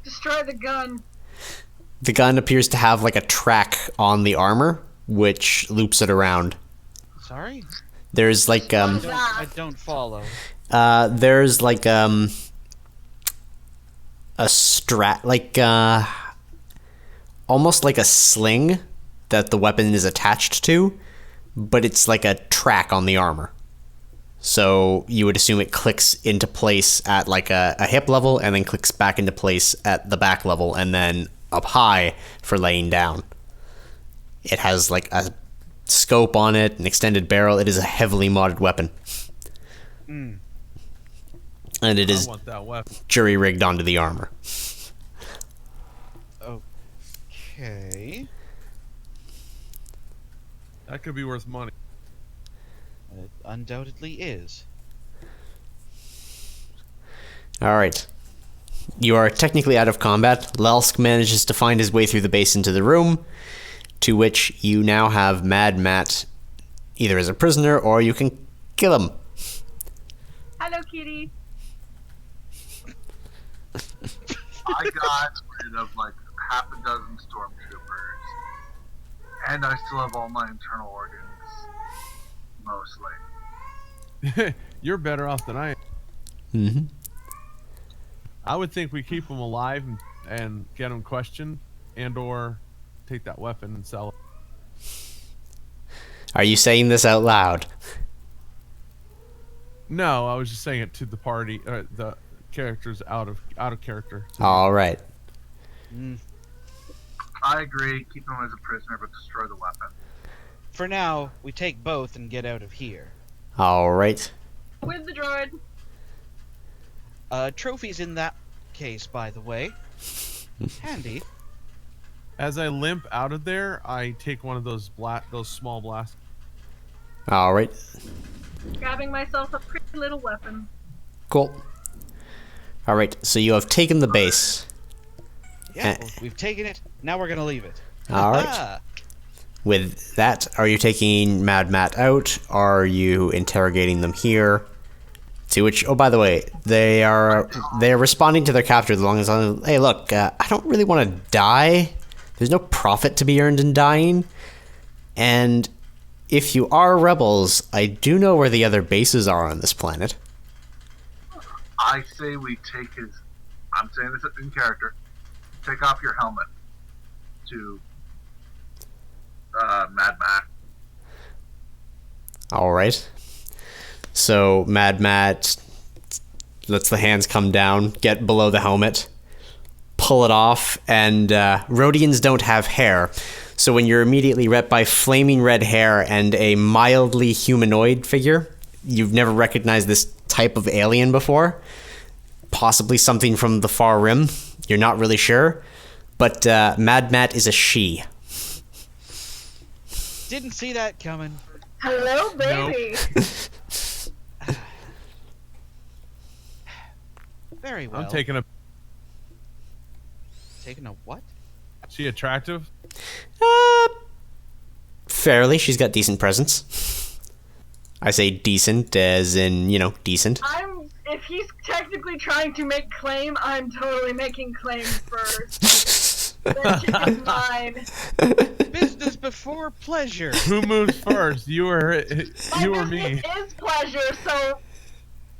Destroy the gun. The gun appears to have like a track on the armor, which loops it around. Sorry? There's like I don't follow. there's like a strat, like almost like a sling that the weapon is attached to, but it's like a track on the armor. So you would assume it clicks into place at like a hip level and then clicks back into place at the back level and then up high for laying down. It has like a scope on it, an extended barrel. It is a heavily modded weapon. Mm. And it is jury rigged onto the armor. Okay. That could be worth money. It undoubtedly is. Alright. You are technically out of combat. Lelsk manages to find his way through the base into the room, to which you now have Mad Matt either as a prisoner or you can kill him. Hello, kitty. I got rid of like half a dozen stormtroopers, and I still have all my internal organs, mostly. You're better off than I am. Mm-hmm. I would think we keep them alive and get them questioned, and or take that weapon and sell it. Are you saying this out loud? No, I was just saying it to the party, the characters out of character. Alright. Mm. I agree. Keep him as a prisoner, but destroy the weapon. For now, we take both and get out of here. Alright. With the droid. Trophies in that case, by the way. Handy. As I limp out of there, I take one of those small blasts. Alright. Grabbing myself a pretty little weapon. Cool. Alright, so you have taken the base. Yeah, we've taken it. Now we're gonna leave it. Alright. With that, are you taking Mad Matt out? Are you interrogating them here? To which, oh, by the way, they're responding to their captor as long as, hey, look, I don't really want to die. There's no profit to be earned in dying. And if you are rebels, I do know where the other bases are on this planet. I say we take his. I'm saying this in character. Take off your helmet to Mad Matt. Alright. So Mad Matt lets the hands come down, get below the helmet, pull it off, and Rhodians don't have hair. So when you're immediately met by flaming red hair and a mildly humanoid figure, you've never recognized this type of alien before. Possibly something from the Far Rim. You're not really sure. But Mad Matt is a she. Didn't see that coming. Hello, baby. Nope. Very well. I'm taking a. Taking a what? She attractive? Fairly. She's got decent presence. I say decent as in, you know, decent. If he's technically trying to make claim, I'm totally making claim first. That chick is mine. Business before pleasure. Who moves first? You or me? It is pleasure, so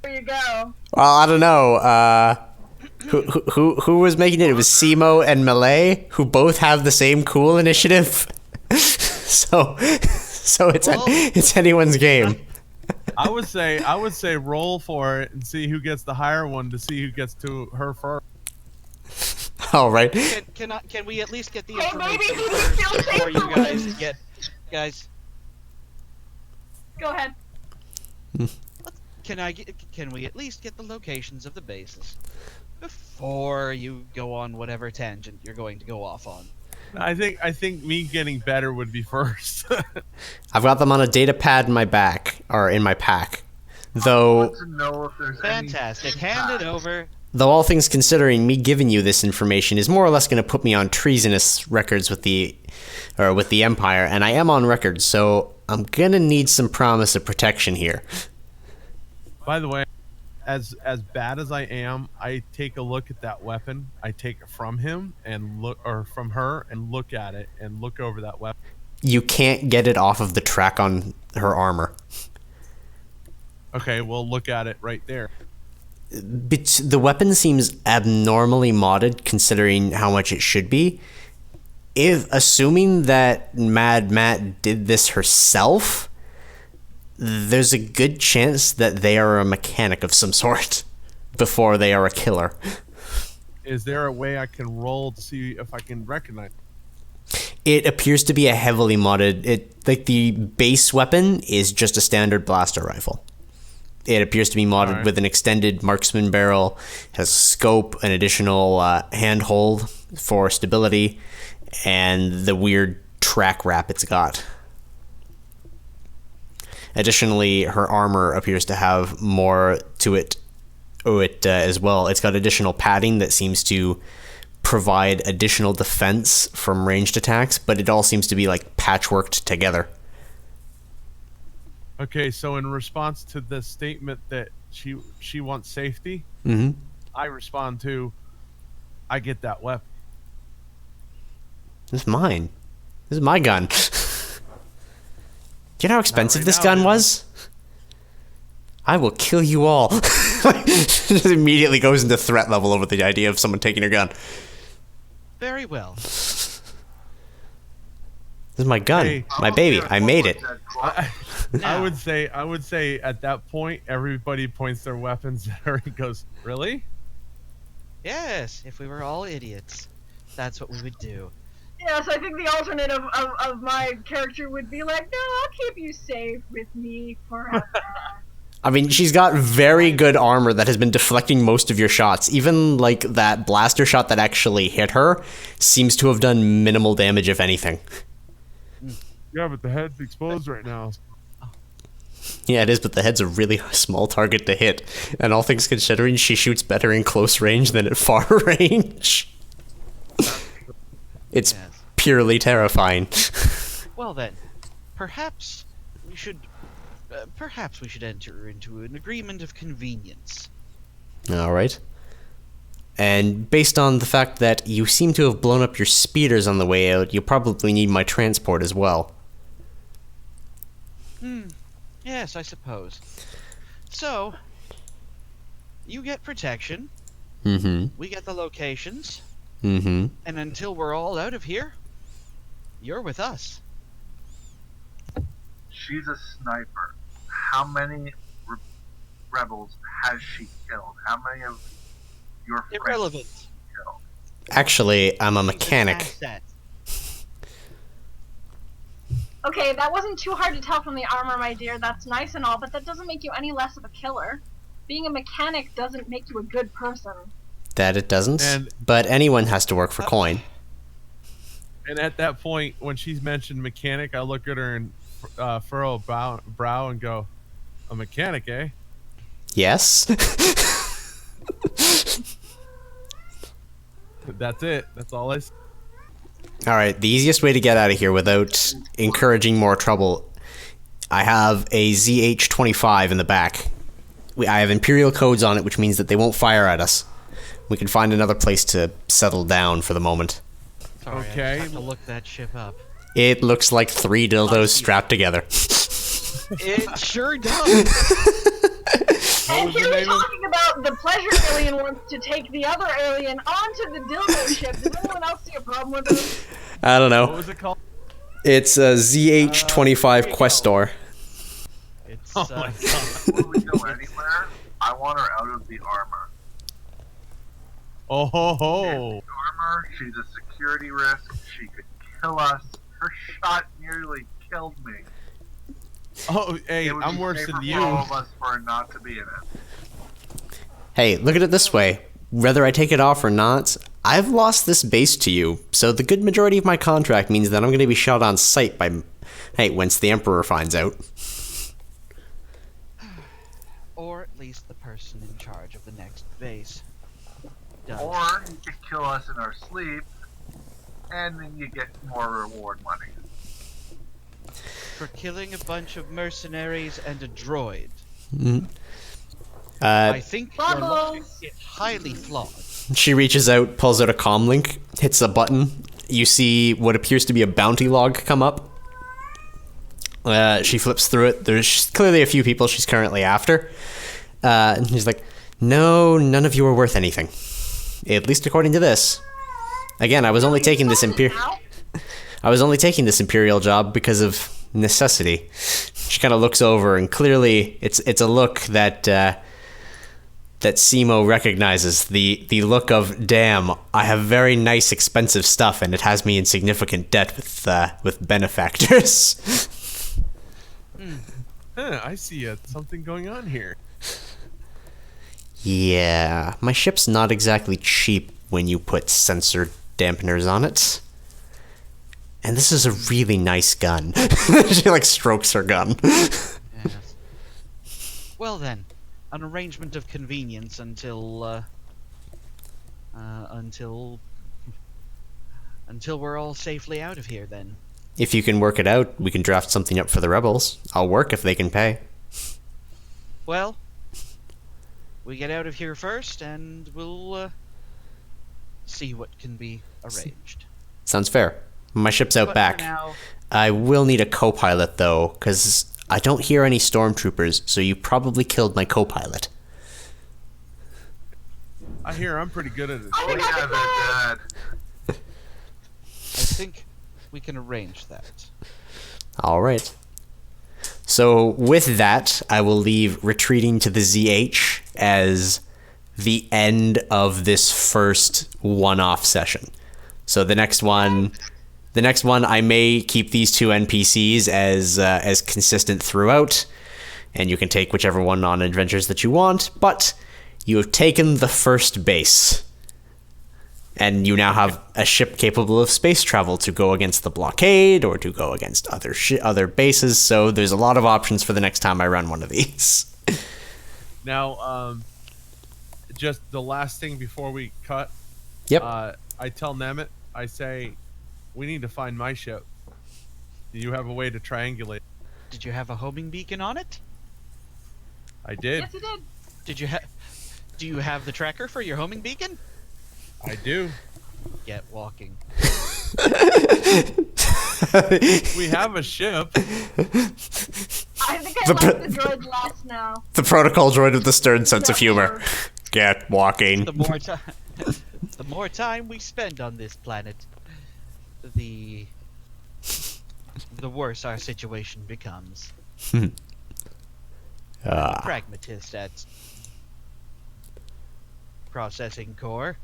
there you go. Well, I don't know. Who was making it? It was Simo and Malay, who both have the same cool initiative. so it's anyone's game. I would say roll for it and see who gets the higher one to see who gets to her first. All right. Can we at least get the Hey, information maybe he first feels before you safer guys with- get guys? Go ahead. Can we at least get the locations of the bases before you go on whatever tangent you're going to go off on? I think me getting better would be first. I've got them on a data pad in my back, or in my pack. I Though, want to know if there's Fantastic. Hand it over. though all things considering, me giving you this information is more or less going to put me on treasonous records with the Empire, and I am on record, so I'm gonna need some promise of protection here. By the way, as bad as I am, I take a look at that weapon. I take it from him and look, or from her, and look at it and look over that weapon. You can't get it off of the track on her armor. Okay, well, look at it right there. But the weapon seems abnormally modded considering how much it should be. If assuming that Mad Matt did this herself, there's a good chance that they are a mechanic of some sort before they are a killer. Is there a way I can roll to see if I can recognize it? It appears to be a heavily modded. Like the base weapon is just a standard blaster rifle. It appears to be modded Alright. with an extended marksman barrel, has a scope, an additional handhold for stability, and the weird track wrap it's got. Additionally, her armor appears to have more to it as well. It's got additional padding that seems to provide additional defense from ranged attacks, but it all seems to be like patchworked together. Okay, so in response to the statement that she wants safety, Mm-hmm. I respond to, I get that weapon. This is mine. This is my gun. Do you know how expensive right this now, gun dude. was? I will kill you all. Just immediately goes into threat level over the idea of someone taking her gun. Very well. This is my gun. Hey, my baby. I made it. I Now, would say at that point, everybody points their weapons at her and goes, "Really?" yes, if we were all idiots, that's what we would do. Yes, I think the alternate of my character would be like, no, I'll keep you safe with me forever. I mean, she's got very good armor that has been deflecting most of your shots. Even, like, that blaster shot that actually hit her seems to have done minimal damage, if anything. Yeah, but the head's exposed right now. Yeah, it is, but the head's a really small target to hit. And all things considering, she shoots better in close range than at far range. It's Yes. purely terrifying. Well then, perhaps we should enter into an agreement of convenience. All right. And based on the fact that you seem to have blown up your speeders on the way out, you probably need my transport as well. Yes, I suppose. So, you get protection, Mm-hmm. we get the locations, Mm-hmm. and until we're all out of here, you're with us. She's a sniper. How many rebels has she killed? How many of your friends Irrelevant. killed? Actually, I'm a She's an mechanic. asset. Okay, that wasn't too hard to tell from the armor, my dear. That's nice and all, but that doesn't make you any less of a killer. Being a mechanic doesn't make you a good person. That it doesn't. And- But anyone has to work for coin. And at that point, when she's mentioned mechanic, I look at her and furrow a brow and go, "A mechanic, eh?" Yes? That's it. That's all I. Alright, the easiest way to get out of here without encouraging more trouble, I have a ZH-25 in the back. I have Imperial codes on it, which means that they won't fire at us. We can find another place to settle down for the moment. Sorry, I Okay. just have to look that ship up. It looks like 3 dildos strapped together. It sure does. And was the here we're name of- talking about the pleasure alien wants to take the other alien onto the dildo ship. Does anyone else see a problem with this? I don't What know. was it called? It's a ZH-25 Questor. It's Oh my god. Before we go anywhere, I want her out of the armor. Oh ho ho. Armor, she's a security risk. She could kill us. Her shot nearly killed me. Oh, hey, It would I'm be worse safer than for you. all of us for her not to be in it. Hey, look at it this way. Whether I take it off or not, I've lost this base to you, so the good majority of my contract means that I'm going to be shot on sight by... Hey, once the Emperor finds out. or at least the person in charge of the next base. Does. Or you could kill us in our sleep, and then you get more reward money. For killing a bunch of mercenaries and a droid. Mm. I think your Bubbles. logic is highly flawed. She reaches out, pulls out a comm link, hits a button. You see what appears to be a bounty log come up. She flips through it. There's clearly a few people she's currently after. And she's like, no, none of you are worth anything. At least according to this. Again, I was only taking this imperial job because of necessity. She kind of looks over, and clearly it's a look that that Simo recognizes. The look of, damn, I have very nice, expensive stuff, and it has me in significant debt with benefactors. I see something going on here. Yeah, my ship's not exactly cheap when you put sensor dampeners on it. And this is a really nice gun. She like strokes her gun. Yes. Well then, an arrangement of convenience until we're all safely out of here then. If you can work it out, we can draft something up for the rebels. I'll work if they can pay. Well, we get out of here first, and we'll see what can be arranged. Sounds fair. My ship's out But back. for now, I will need a co-pilot, though, because I don't hear any stormtroopers, so you probably killed my co-pilot. I hear I'm pretty good at it. We have it, Dad. I think we can arrange that. All right. So with that, I will leave retreating to the ZH as the end of this first one-off session. So the next one, I may keep these two NPCs as consistent throughout, and you can take whichever one on adventures that you want. But you have taken the first base, and you now have a ship capable of space travel to go against the blockade or to go against other bases. So there's a lot of options for the next time I run one of these. Now, just the last thing before we cut. Yep. I tell Nemeth, I say, we need to find my ship. Do you have a way to triangulate? Did you have a homing beacon on it? I did. Yes, he did. Do you have the tracker for your homing beacon? I do. Get walking. We have a ship. I think I like the droid last now. The protocol droid with the stern sense of humor. Get walking. The more time we spend on this planet, the worse our situation becomes. Pragmatist at processing core.